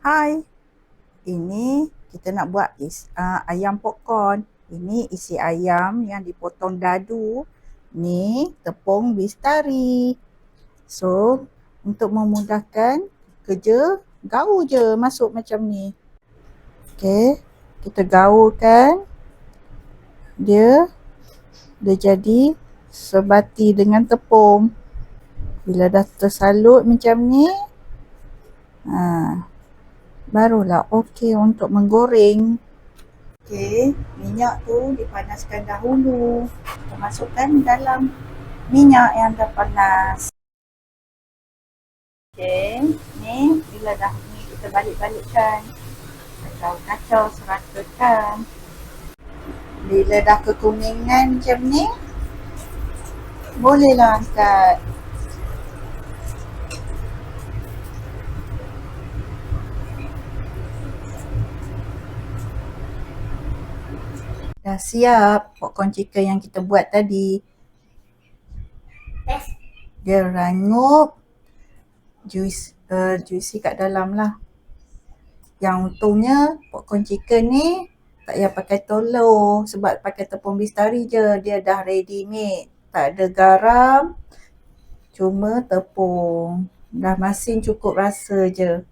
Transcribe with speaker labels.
Speaker 1: Hai, ini kita nak buat ayam popcorn. Ini isi ayam yang dipotong dadu. Ni tepung bistari. So, untuk memudahkan kerja, gaul je masuk macam ni. Okey, kita gaulkan. Dia jadi sebati dengan tepung. Bila dah tersalut macam ni, barulah okey untuk menggoreng. Okey, minyak tu dipanaskan dahulu. Kita masukkan dalam minyak yang dah panas. Okey, ni bila dah ni kita balik-balikkan. Kacau-kacau, seratakan. Bila dah kekuningan macam ni, bolehlah angkat. Dah siap popcorn chicken yang kita buat tadi. Dia rangup, juicy kat dalam lah. Yang untungnya popcorn chicken ni tak payah pakai telur sebab pakai tepung bistari je. Dia dah ready made. Tak ada garam, cuma tepung. Dah masin cukup rasa je.